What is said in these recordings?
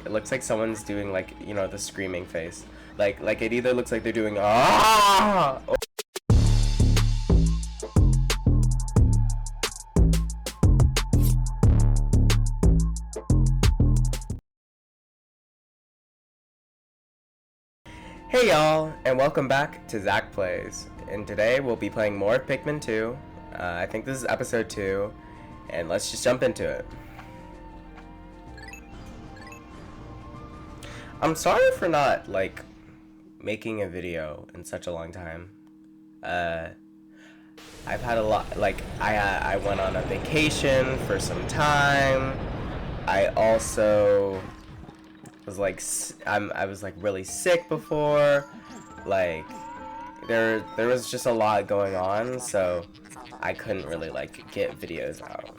It looks like someone's doing like, you know, the screaming face. Like it either looks like they're doing ah. Hey y'all, and welcome back to Zach Plays. And today we'll be playing more Pikmin 2. I think this is episode 2, and let's just jump into it. I'm sorry for not, like, making a video in such a long time. I've had a lot, like, I went on a vacation for some time. I also was like, I was like really sick before. Like, there was just a lot going on, so I couldn't really like get videos out.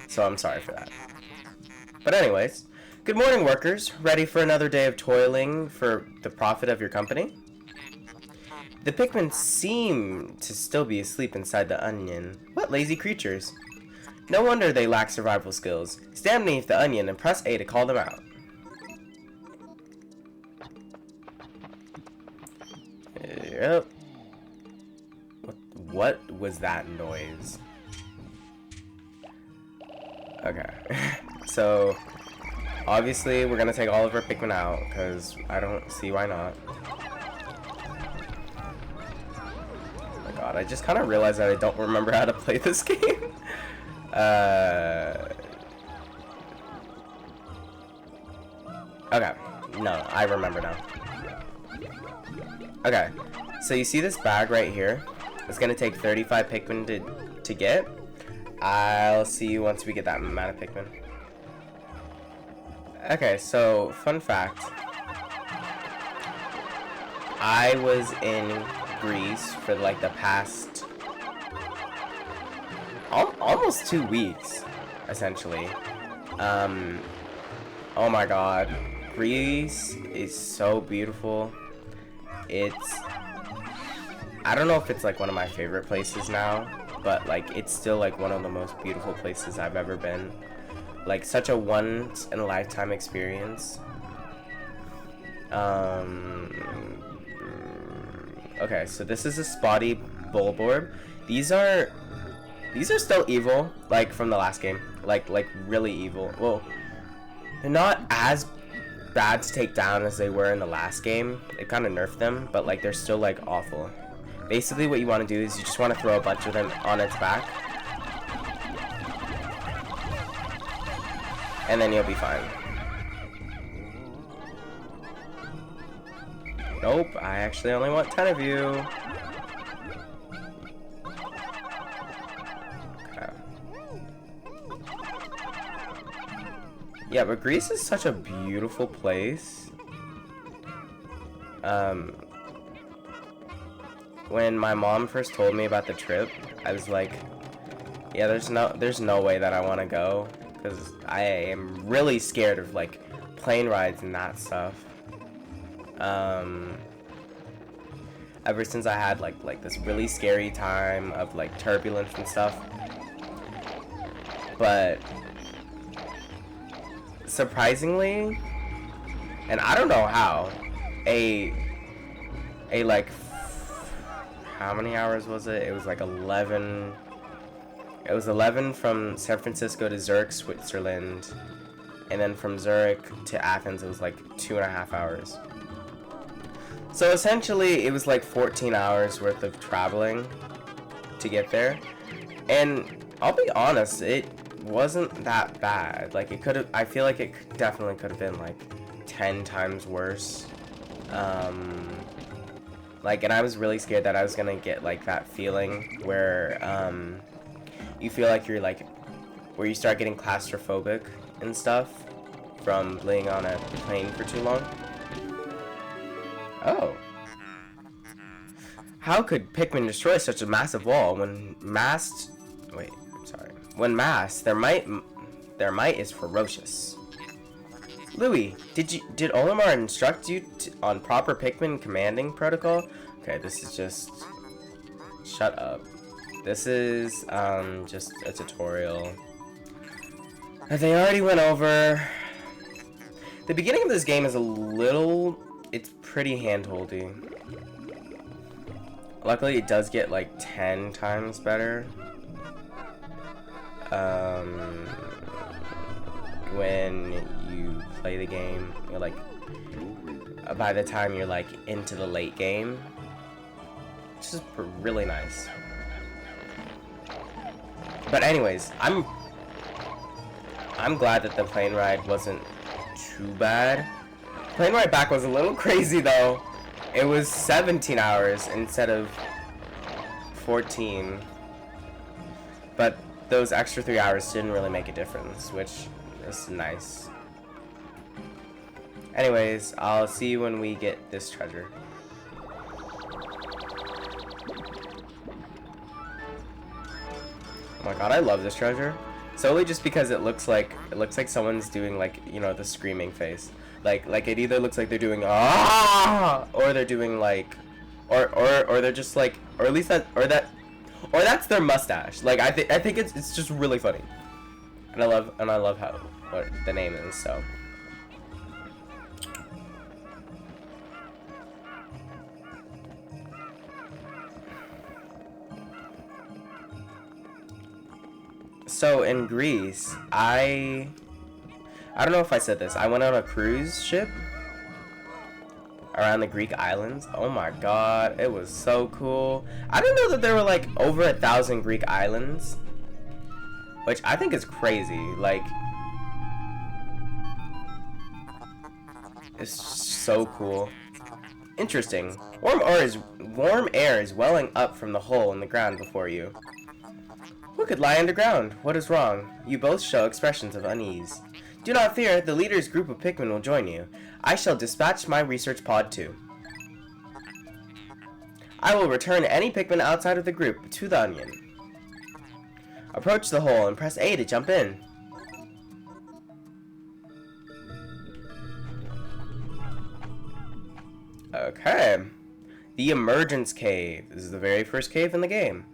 So I'm sorry for that. But anyways, good morning, workers. Ready for another day of toiling for the profit of your company? The Pikmin seem to still be asleep inside the onion. What lazy creatures. No wonder they lack survival skills. Stand beneath the onion and press A to call them out. Yep. What was that noise? Okay. So, obviously, we're gonna take all of our Pikmin out, because I don't see why not. Oh my god, I just kind of realized that I don't remember how to play this game. Okay. No, I remember now. Okay, so you see this bag right here? It's gonna take 35 Pikmin to get. I'll see you once we get that amount of Pikmin. Okay, so fun fact. I was in Greece for like the past almost 2 weeks, essentially. Oh my god, Greece is so beautiful. I don't know if it's like one of my favorite places now, but like it's still like one of the most beautiful places I've ever been. Like such a once in a lifetime experience. Okay, so this is a spotty Bulborb. These are still evil, like from the last game. Like really evil. Well, they're not as bad to take down as they were in the last game. They kind of nerfed them, but like they're still like awful. Basically what you want to do is you just want to throw a bunch of them on its back, and then you'll be fine. Nope, I actually only want 10 of you. Okay. Yeah, but Greece is such a beautiful place. When my mom first told me about the trip, I was like, yeah, there's no way that I want to go, because I am really scared of like plane rides and that stuff. Ever since I had like this really scary time of like turbulence and stuff. But surprisingly, and I don't know how, a like, how many hours was it? It was like 11. It was 11 from San Francisco to Zurich, Switzerland, and then from Zurich to Athens it was like 2.5 hours. So essentially it was like 14 hours worth of traveling to get there. And I'll be honest, it wasn't that bad. Like it could have, I feel like it definitely could have been like 10 times worse. Like, and I was really scared that I was gonna get like that feeling where you feel like you're like, where you start getting claustrophobic and stuff from being on a plane for too long. Oh. How could Pikmin destroy such a massive wall when masked? Wait, I'm sorry. When masked, their might is ferocious. Louis, did Olimar instruct you on proper Pikmin commanding protocol? Okay, this is just... Shut up. This is just a tutorial that they already went over. The beginning of this game is a little... It's pretty hand-holdy. Luckily, it does get like 10 times better. When you play the game, you're like... by the time you're like into the late game. Which is really nice. But anyways, I'm glad that the plane ride wasn't too bad. Plane ride back was a little crazy though. It was 17 hours instead of 14. But those extra 3 hours didn't really make a difference, which is nice. Anyways, I'll see you when we get this treasure. Oh my god, I love this treasure. Solely just because it looks like someone's doing like, you know, the screaming face. Like it either looks like they're doing ah, or they're doing like, or they're just like, or at least that's their mustache. Like I think it's just really funny, and I love how what the name is. So. So in Greece, I don't know if I said this. I went on a cruise ship around the Greek islands. Oh my god, it was so cool. I didn't know that there were like over 1,000 Greek islands, which I think is crazy. Like, it's so cool. Interesting. Warm air is welling up from the hole in the ground before you. Who could lie underground? What is wrong? You both show expressions of unease. Do not fear, the leader's group of Pikmin will join you. I shall dispatch my research pod too. I will return any Pikmin outside of the group to the onion. Approach the hole and press A to jump in. Okay. The Emergence Cave. This is the very first cave in the game.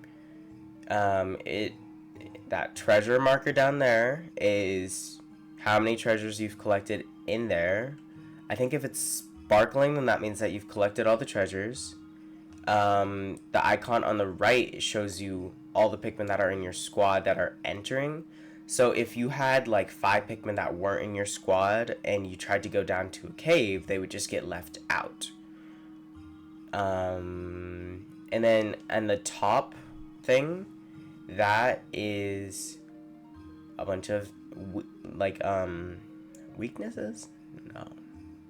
That treasure marker down there is how many treasures you've collected in there. I think if it's sparkling, then that means that you've collected all the treasures. The icon on the right shows you all the Pikmin that are in your squad that are entering. So if you had like 5 Pikmin that weren't in your squad and you tried to go down to a cave, they would just get left out. And then on the top thing, that is a bunch of weaknesses? No.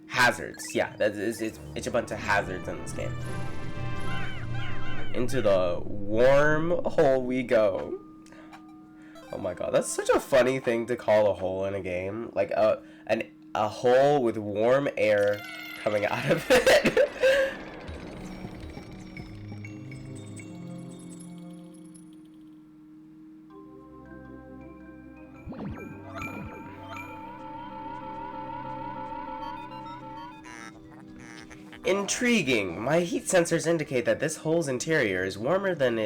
Hazards. Yeah, it's a bunch of hazards in this game. Into the warm hole we go. Oh my god, that's such a funny thing to call a hole in a game. Like a hole with warm air coming out of it. Intriguing. My heat sensors indicate that this hole's interior is warmer than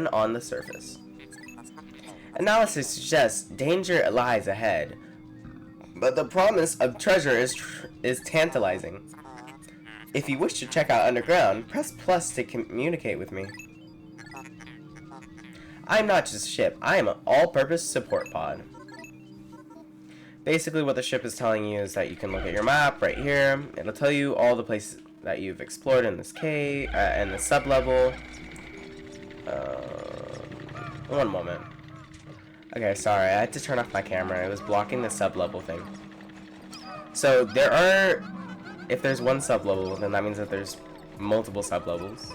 on the surface. Analysis suggests danger lies ahead, but the promise of treasure is tantalizing. If you wish to check out underground, press plus to communicate with me. I'm not just a ship, I am an all-purpose support pod. Basically what the ship is telling you is that you can look at your map right here. It'll tell you all the places that you've explored in this cave, in the sub-level. One moment. Okay, sorry, I had to turn off my camera. It was blocking the sub-level thing. So there are, if there's one sub-level, then that means that there's multiple sub-levels.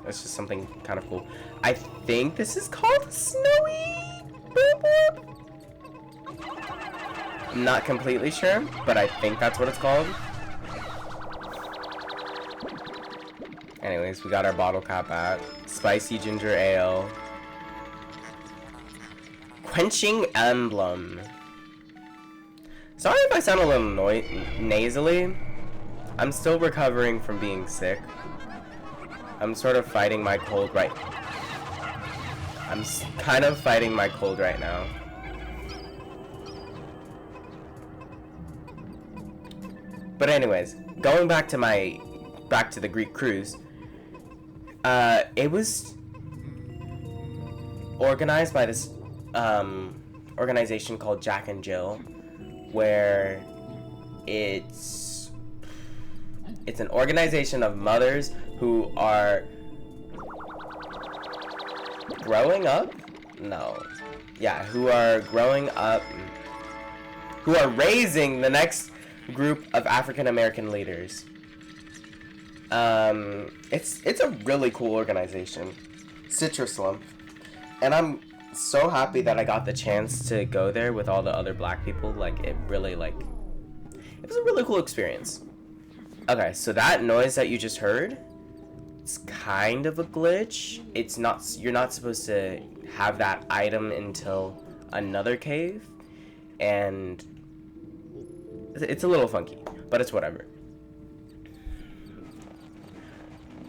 It's just something kind of cool. I think this is called Snowy Boop Boop. I'm not completely sure, but I think that's what it's called. Anyways, we got our bottle cap back. Spicy ginger ale. Quenching emblem. Sorry if I sound a little nasally. I'm still recovering from being sick. I'm sort of fighting my cold right. I'm kind of fighting my cold right now. But anyways, going back to the Greek cruise. It was organized by this organization called Jack and Jill, where it's an organization of mothers who are growing up? No. Yeah, who are growing up, who are raising the next group of African American leaders. It's a really cool organization, Citrus Lump, and I'm so happy that I got the chance to go there with all the other black people. Like, it was a really cool experience. Okay, so that noise that you just heard, it's kind of a glitch. You're not supposed to have that item until another cave, and it's a little funky, but it's whatever.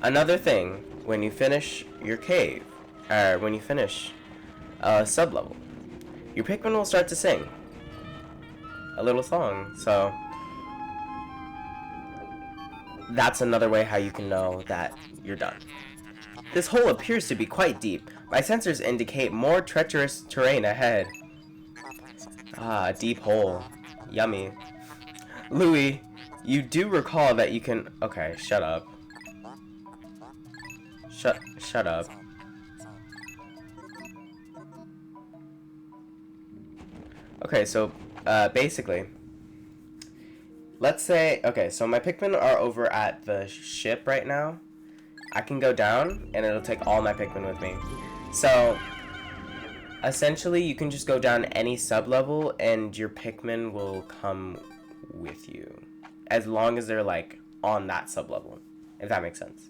Another thing, when you finish your cave, or when you finish a sub-level, your Pikmin will start to sing a little song, so that's another way how you can know that you're done. This hole appears to be quite deep. My sensors indicate more treacherous terrain ahead. Ah, deep hole. Yummy. Louis, you do recall that you can... Okay, shut up. Shut up. Okay, so, basically, let's say, okay, so my Pikmin are over at the ship right now. I can go down, and it'll take all my Pikmin with me. So, essentially, you can just go down any sub-level, and your Pikmin will come with you. As long as they're, like, on that sub-level. If that makes sense.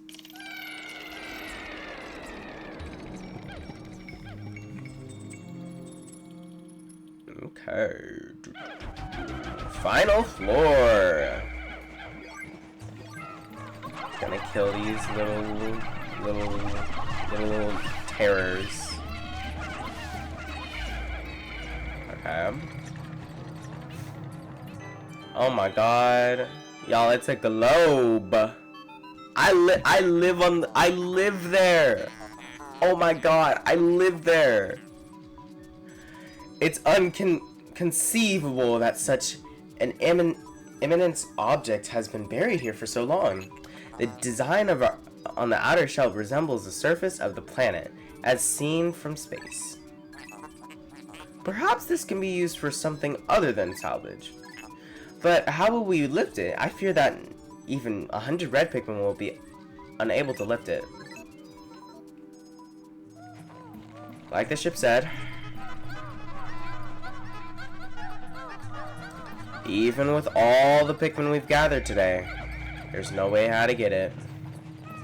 Okay. Final floor. Gonna kill these little terrors. Okay. Oh my god. Y'all, it's a globe. I live there. Oh my god, I live there. It's inconceivable that such an immense object has been buried here for so long. The design on the outer shell resembles the surface of the planet, as seen from space. Perhaps this can be used for something other than salvage. But how will we lift it? I fear that even 100 red Pikmin will be unable to lift it. Like the ship said, even with all the Pikmin we've gathered today, there's no way how to get it.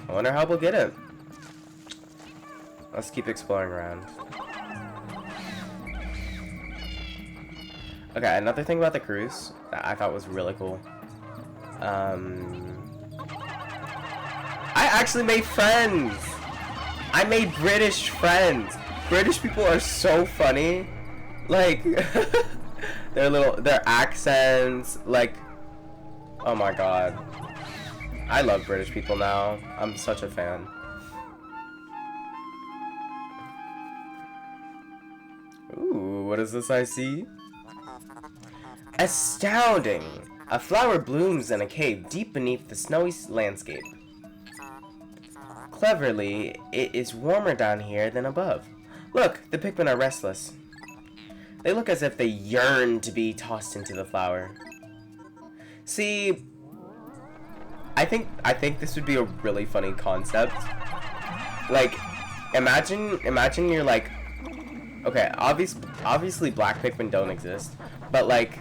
I wonder how we'll get it. Let's keep exploring around. Okay, another thing about the cruise that I thought was really cool. I actually made friends! I made British friends! British people are so funny. Like, their accents, like, oh my god. I love British people now. I'm such a fan. Ooh, what is this I see? Astounding! A flower blooms in a cave deep beneath the snowy landscape. Cleverly, it is warmer down here than above. Look, the Pikmin are restless. They look as if they yearn to be tossed into the flower. See, I think this would be a really funny concept. Like, imagine you're like, okay, obviously black Pikmin don't exist, but like,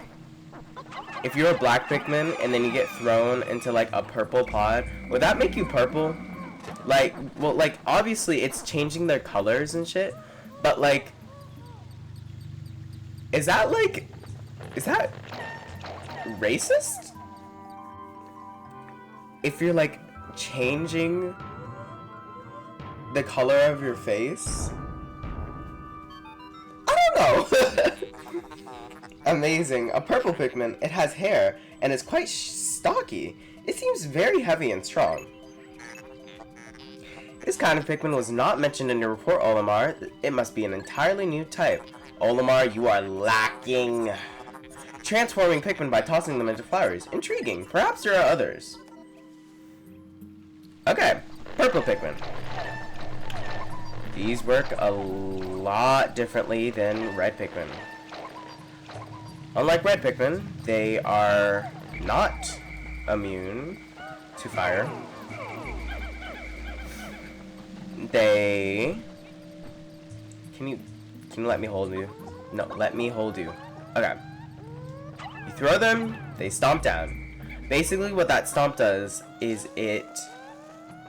if you're a black Pikmin and then you get thrown into like a purple pod, would that make you purple? Like, well, like obviously it's changing their colors and shit, but like, is that racist? If you're like changing the color of your face? I don't know. Amazing. A purple Pikmin. It has hair and is quite stocky. It seems very heavy and strong. This kind of Pikmin was not mentioned in your report, Olimar. It must be an entirely new type. Olimar, you are lacking. Transforming Pikmin by tossing them into flowers. Intriguing. Perhaps there are others. Okay. Purple Pikmin. These work a lot differently than red Pikmin. Unlike red Pikmin, they are not immune to fire. They... Can you let me hold you? No, let me hold you. Okay. You throw them, they stomp down. Basically what that stomp does is it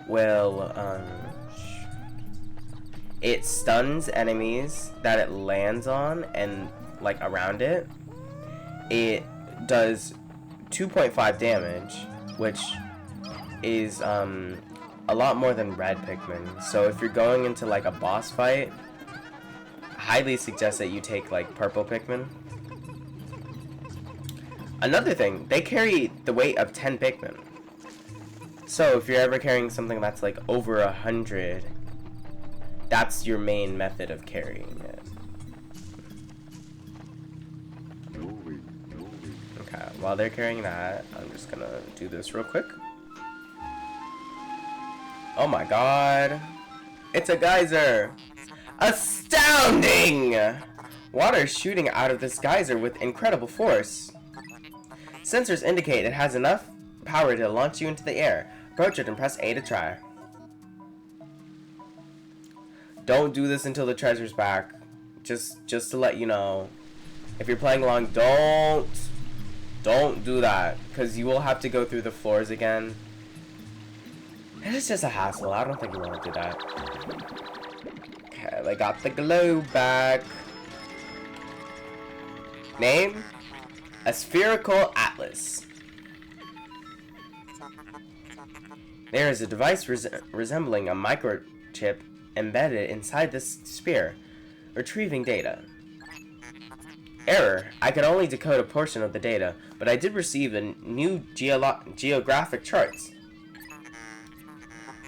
will, it stuns enemies that it lands on and, like, around it. It does 2.5 damage, which is, a lot more than red Pikmin. So if you're going into, like, a boss fight, I highly suggest that you take, like, purple Pikmin. Another thing, they carry the weight of 10 Pikmin. So if you're ever carrying something that's, like, over 100, that's your main method of carrying it. Okay, while they're carrying that, I'm just gonna do this real quick. Oh my god. It's a geyser! Astounding! Water is shooting out of this geyser with incredible force. Sensors indicate it has enough power to launch you into the air. Approach it and press A to try. Don't do this until the treasure's back. Just to let you know. If you're playing along, don't do that. Because you will have to go through the floors again. And it's just a hassle. I don't think we want to do that. Okay, I got the globe back. Name? A spherical atlas. There is a device resembling a microchip embedded inside this sphere, retrieving data. Error. I could only decode a portion of the data, but I did receive a new geographic charts.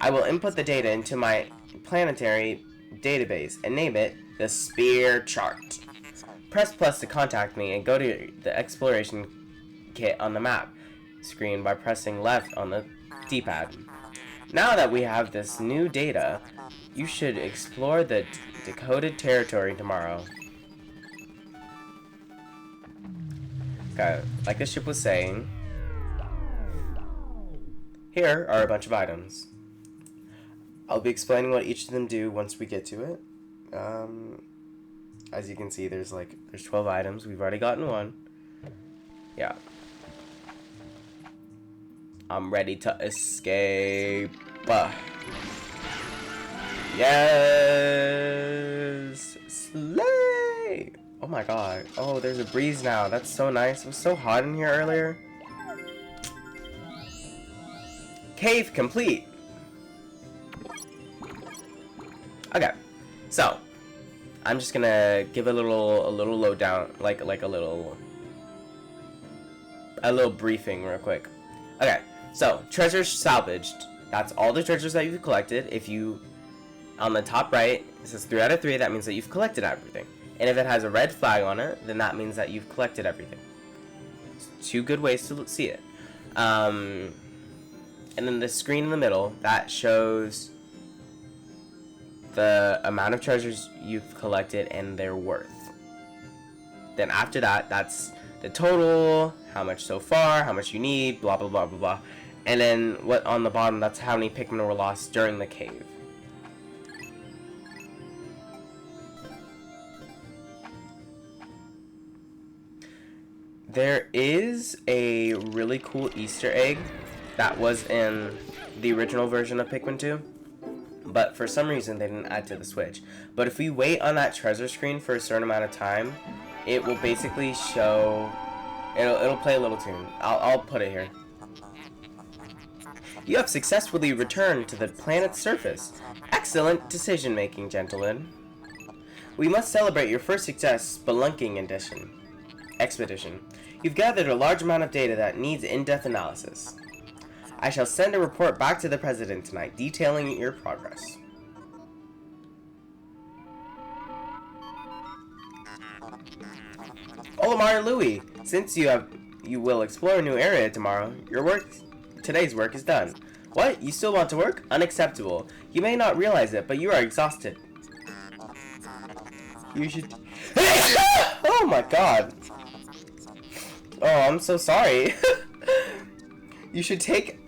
I will input the data into my planetary database and name it the Sphere Chart. Press plus to contact me and go to the exploration kit on the map screen by pressing left on the D-pad. Now that we have this new data, you should explore the decoded territory tomorrow. Okay, like the ship was saying, here are a bunch of items. I'll be explaining what each of them do once we get to it. As you can see, there's 12 items. We've already gotten one. Yeah. I'm ready to escape. Yes! Slay! Oh my god. Oh, there's a breeze now. That's so nice. It was so hot in here earlier. Cave complete. Okay. So, I'm just gonna give a little lowdown, like a little briefing real quick. Okay, so treasures salvaged. That's all the treasures that you've collected. If you, on the top right, it says 3 out of 3. That means that you've collected everything. And if it has a red flag on it, then that means that you've collected everything. It's 2 good ways to see it. And then the screen in the middle that shows the amount of treasures you've collected and their worth. Then after that, that's the total, how much so far, how much you need, blah blah blah blah blah. And then what on the bottom, that's how many Pikmin were lost during the cave. There is a really cool Easter egg that was in the original version of Pikmin 2. But for some reason they didn't add to the Switch. But if we wait on that treasure screen for a certain amount of time, it will basically show, it'll play a little tune. I'll put it here. You have successfully returned to the planet's surface. Excellent decision making, gentlemen. We must celebrate your first success, spelunking expedition. You've gathered a large amount of data that needs in-depth analysis. I shall send a report back to the President tonight detailing your progress. Olimar Louis, since you will explore a new area tomorrow, today's work is done. What? You still want to work? Unacceptable. You may not realize it, but you are exhausted. You should... Oh my god. Oh, I'm so sorry. You should take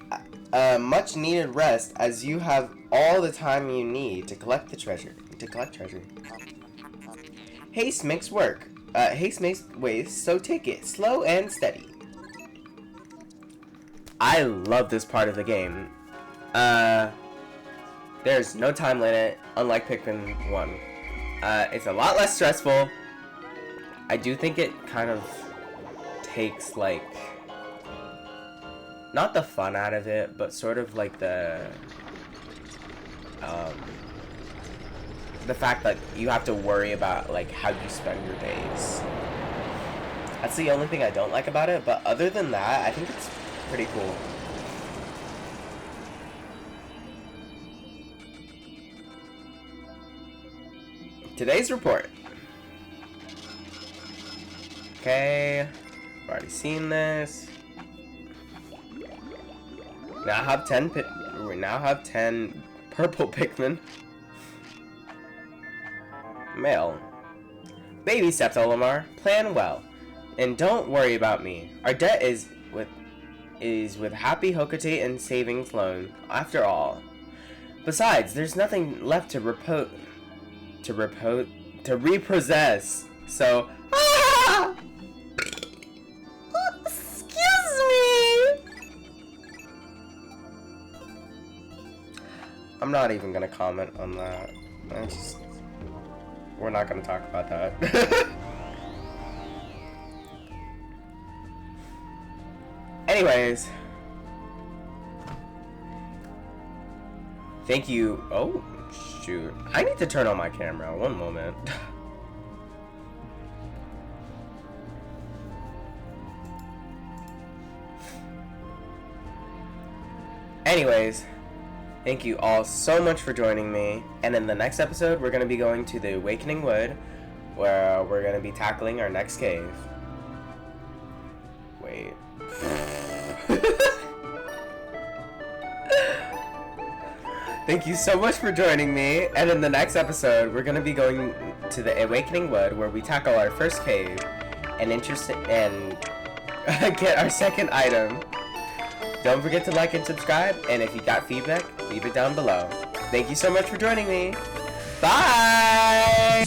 a much needed rest as you have all the time you need to collect the treasure. Haste makes waste, so take it slow and steady. I love this part of the game. There's no time limit, unlike Pikmin 1. It's a lot less stressful. I do think it kind of takes, like, not the fun out of it, but sort of like the fact that you have to worry about, like, how you spend your days. That's the only thing I don't like about it, but other than that, I think it's pretty cool. Today's report. Okay, I've already seen this. We now have 10 purple Pikmin. Mail. Baby steps, Olimar. Plan well. And don't worry about me. Our debt is with Happy Hokate and Savings Loan, after all. Besides, there's nothing left to repossess. So, excuse me. I'm not even gonna comment on that. We're not gonna talk about that. Anyways, thank you. Oh, shoot. I need to turn on my camera. One moment. Anyways, thank you all so much for joining me. And in the next episode, we're going to be going to the Awakening Wood, where we're going to be tackling our next cave. Wait. Thank you so much for joining me, and in the next episode, we're going to be going to the Awakening Wood, where we tackle our first cave, and get our second item. Don't forget to like and subscribe, and if you got feedback, leave it down below. Thank you so much for joining me. Bye!